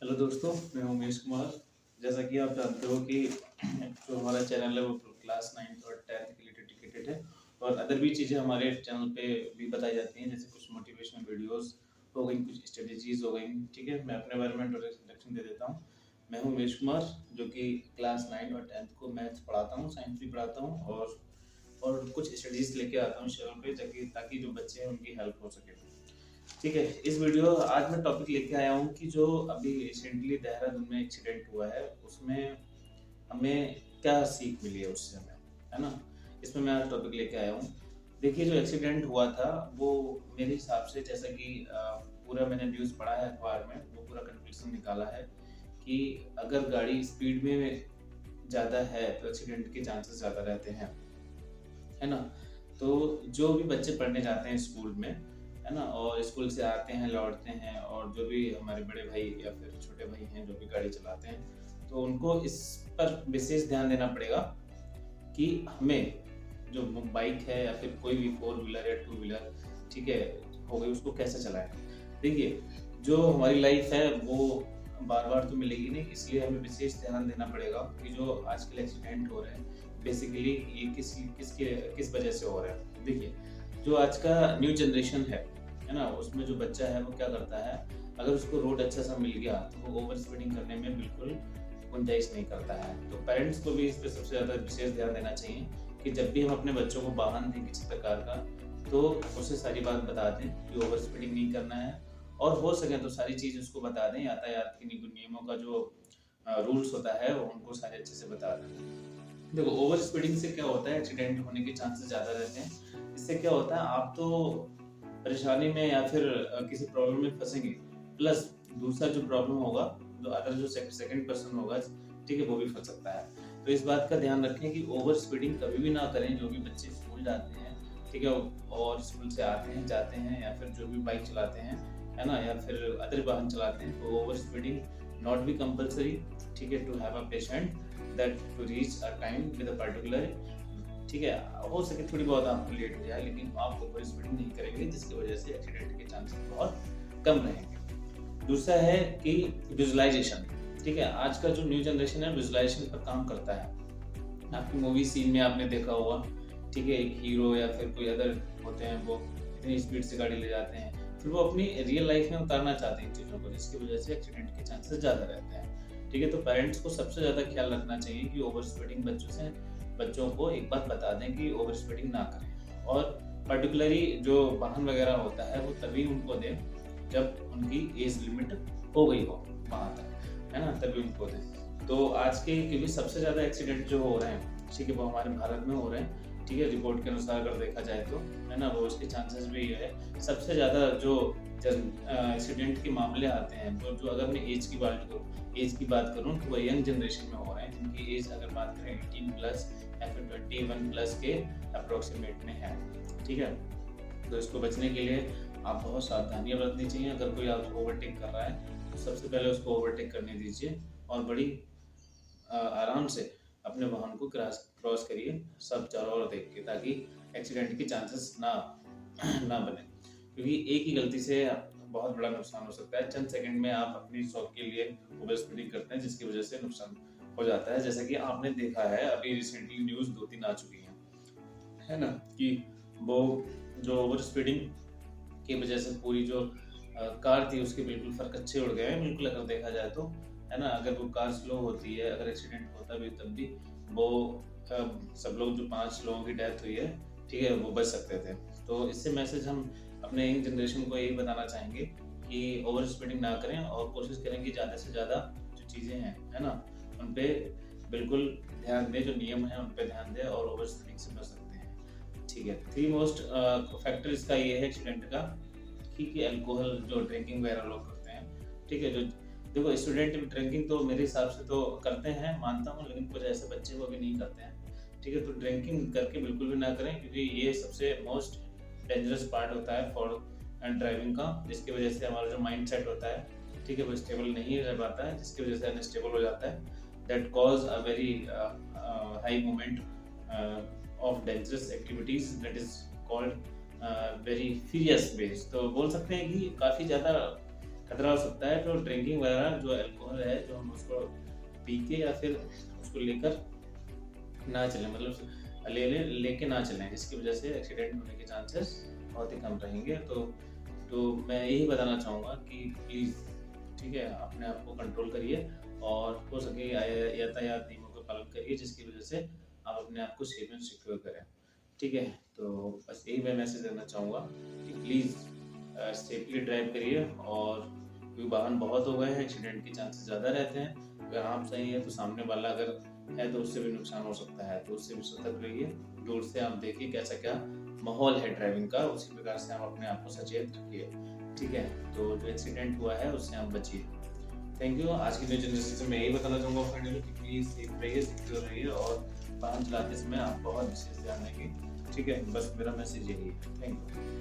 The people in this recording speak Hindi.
हेलो दोस्तों, मैं उमेश कुमार। जैसा कि आप जानते हो कि जो हमारा चैनल है वो क्लास 9th और 10th के लिए डेडिकेटेड है और अदर भी चीज़ें हमारे चैनल पे भी बताई जाती हैं, जैसे कुछ मोटिवेशनल वीडियोस हो गई, कुछ स्ट्रेटजीज हो गई। ठीक है, मैं अपने बारे में थोड़ा इंट्रोडक्शन दे देता हूँ। मैं हूँ उमेश कुमार, जो कि क्लास 9 और 10th को मैथ्स पढ़ाता हूँ, साइंस भी पढ़ाता हूँ और कुछ स्टडीज़ लेके आता हूँ चैनल पे, ताकि जो बच्चे हैं उनकी हेल्प हो सके। ठीक है, इस वीडियो आज मैं टॉपिक लेके आया हूँ कि जो अभी रिसेंटली देहरादून में एक्सीडेंट हुआ है, उसमें हमें क्या सीख मिली है उससे हमें, है ना? इसमें मैं आज टॉपिक लेके आया हूँ। देखिए, जो एक्सीडेंट हुआ था वो मेरे हिसाब से, जैसा कि पूरा मैंने न्यूज़ पढ़ा है अखबार में, वो पूरा कंक्लूजन निकाला है कि अगर गाड़ी स्पीड में ज़्यादा है तो एक्सीडेंट के चांसेस ज़्यादा रहते हैं, है ना? तो जो भी बच्चे पढ़ने जाते हैं स्कूल में, है ना? और स्कूल से आते हैं, लौटते हैं, और जो भी हमारे बड़े भाई या फिर छोटे भाई हैं जो भी गाड़ी चलाते हैं, तो उनको इस पर विशेष ध्यान देना पड़ेगा कि हमें जो बाइक है या फिर कोई भी फोर व्हीलर या टू व्हीलर, ठीक है, हो गई, उसको कैसे चलाएं। देखिए, जो हमारी लाइफ है वो बार बार तो मिलेगी नहीं, इसलिए हमें विशेष ध्यान देना पड़ेगा कि जो आजकल एक्सीडेंट हो रहे हैं, बेसिकली ये किस वजह से हो रहा है। देखिए, जो आज का न्यू जनरेशन है ना, उसमें जो बच्चा है वो क्या करता है, अगर उसको रोड अच्छा सा मिल गया तो वो ओवर स्पीडिंग करने में बिल्कुल गुंजाइश नहीं करता है। तो पेरेंट्स को भी इस पे सबसे ज़्यादा विशेष ध्यान देना चाहिए कि जब भी हम अपने बच्चों को वाहन दें किसी प्रकार का, तो उसे सारी बात बता दें कि ओवर स्पीडिंग नहीं करना है, और हो सके तो सारी चीज़ उसको बता दें। यातायात के नियमों का जो रूल्स होता है वो उनको सारे अच्छे से बता दें। देखो, ओवर स्पीडिंग से क्या होता है, एक्सीडेंट होने के चांसेस ज़्यादा रहते हैं। इससे क्या होता है, आप तो परेशानी में या फिर किसी प्रॉब्लम में फंसेंगे, प्लस दूसरा जो प्रॉब्लम होगा, जो अदर जो सेकंड पर्सन होगा, ठीक है, वो भी फंस सकता है। तो इस बात का ध्यान रखें कि ओवर स्पीडिंग कभी भी ना करें। जो भी बच्चे स्कूल जाते हैं, ठीक है, और स्कूल से आते हैं, जाते हैं, या फिर जो भी बाइक चलाते हैं, है ना, या फिर अदर वाहन चलाते हैं, तो over speeding not be compulsory. ठीक है, to have a patience that to reach a time with a particular, ठीक है, हो सके थोड़ी बहुत आपको लेट हो जाए, लेकिन आप ओवर स्पीडिंग नहीं करेंगे, जिसकी वजह से एक्सीडेंट के चांसेस बहुत कम रहेंगे। दूसरा है कि विजुअलाइजेशन। ठीक है, आज का जो न्यू जनरेशन है विजुअलाइजेशन पर काम करता है। आपकी मूवी सीन में आपने देखा होगा, ठीक है, एक हीरो या फिर कोई अदर होते हैं, वो इतनी स्पीड से गाड़ी ले जाते हैं, फिर वो अपनी रियल लाइफ में उतारना चाहते हैं इन चीज़ों को, जिसकी वजह से एक्सीडेंट के चांसेस ज़्यादा रहते हैं। ठीक है, तो पेरेंट्स को सबसे ज़्यादा ख्याल रखना चाहिए कि ओवर स्पीडिंग बच्चों को एक बात बता दें कि ओवर स्पीडिंग ना करें, और पर्टिकुलरली जो वाहन वगैरह होता है वो तभी उनको दें जब उनकी एज लिमिट हो गई हो वहाँ तक, है ना, तभी उनको दें। तो आज के, क्योंकि सबसे ज़्यादा एक्सीडेंट जो हो रहे हैं, ठीक है, वो हमारे भारत में हो रहे हैं। ठीक है, रिपोर्ट के अनुसार अगर देखा जाए तो, है ना, वो उसके चांसेस भी ये है। सबसे ज़्यादा जो एक्सीडेंट के मामले आते हैं, जो अगर मैं एज की बात करूँ तो वो यंग जनरेशन में हो रहे हैं, जिनकी एज अगर बात करें 18 प्लस या फिर 21 प्लस के अप्रोक्सीमेट में है। ठीक है, तो इसको बचने के लिए आप बहुत सावधानियां बरतनी चाहिए। अगर कोई आपको ओवरटेक कर रहा है तो सबसे पहले उसको ओवरटेक करने दीजिए, और बड़ी आराम से अपने वाहन को क्रॉस क्रॉस करिए, सब चारों ओर देख के, ताकि एक्सीडेंट के चांसेस ना ना बने। क्योंकि एक ही गलती से बहुत बड़ा नुकसान हो सकता है। चंद सेकंड में आप अपनी शौक के लिए ओवर स्पीडिंग करते हैं, जिसकी वजह से नुकसान हो जाता है। जैसा कि आपने देखा है, अभी रिसेंटली न्यूज़ 2-3 आ चुकी हैं, है ना, कि वो जो ओवर स्पीडिंग की वजह से पूरी जो कार थी उसके बिल्कुल फरकच्चे उड़ गए हैं, बिल्कुल, अगर देखा जाए तो, है ना। अगर वो कार स्लो होती है, अगर एक्सीडेंट होता भी तब भी वो सब लोग, जो 5 लोगों की डेथ हुई है, ठीक है, वो बच सकते थे। तो इससे मैसेज हम अपने यंग जनरेशन को यही बताना चाहेंगे कि ओवर स्पीडिंग ना करें, और कोशिश करें कि ज़्यादा से ज़्यादा जो चीज़ें हैं, है ना, उन पे बिल्कुल ध्यान दें, जो नियम हैं उन पे ध्यान दें, और ओवर स्पीडिंग से बच सकते हैं। ठीक है, थ्री मोस्ट फैक्टर इसका ये है एक्सीडेंट का, कि अल्कोहल, जो ड्रिंकिंग वगैरह लोग करते हैं। ठीक है, जो देखो, स्टूडेंट ड्रिंकिंग तो मेरे हिसाब से तो करते हैं, मानता हूँ, लेकिन कुछ ऐसे बच्चे वो भी नहीं करते हैं। ठीक है, तो ड्रिंकिंग करके बिल्कुल भी ना करें, क्योंकि ये सबसे मोस्ट डेंजरस पार्ट होता है फॉर ड्राइविंग का, जिसकी वजह से हमारा जो माइंड सेट होता है, ठीक है, वो स्टेबल नहीं रह पाता है, जिसकी वजह से अनस्टेबल हो जाता है। That cause a very high moment of dangerous activities, that is called very furious ways. तो बोल सकते हैं कि काफ़ी ज़्यादा खतरा हो सकता है। तो ड्रिंकिंग वगैरह जो अल्कोहल है जो हम उसको पी के या फिर उसको लेकर ना चलें, मतलब लेके ना चलें, जिसकी वजह से एक्सीडेंट होने के चांसेस बहुत ही कम रहेंगे। तो मैं यही बताना चाहूँगा कि प्लीज़ ठीक है, अपने आप को कंट्रोल करिए और हो सके यातायात नियमों का पालन करिए, जिसकी वजह से आप अपने आप को सेफ एंड सिक्योर करें। ठीक है, तो बस यही मैं मैसेज देना चाहूँगा कि प्लीज़ सेफली ड्राइव करिए। और क्योंकि वाहन बहुत हो गए हैं, एक्सीडेंट के चांसेस ज़्यादा रहते हैं। अगर आप सही हैं तो सामने वाला अगर है तो उससे भी नुकसान हो सकता है, तो उससे भी सतर्क रहिए। दूर से आप देखिए कैसा क्या माहौल है ड्राइविंग का, उसी प्रकार से आप अपने आप को सचेत रखिए। ठीक है, तो जो एक्सीडेंट हुआ है उससे आप बचिए। Thank you. आज की न्यू जनरेशन से मैं यही बताना चाहूँगा फाइनली कि प्लीज़ सेफ रहिए, सिक्योर रहिए और वाहन चलाते समय आप बहुत विशेष ध्यान रखिए। ठीक है, बस मेरा मैसेज यही है। Thank you.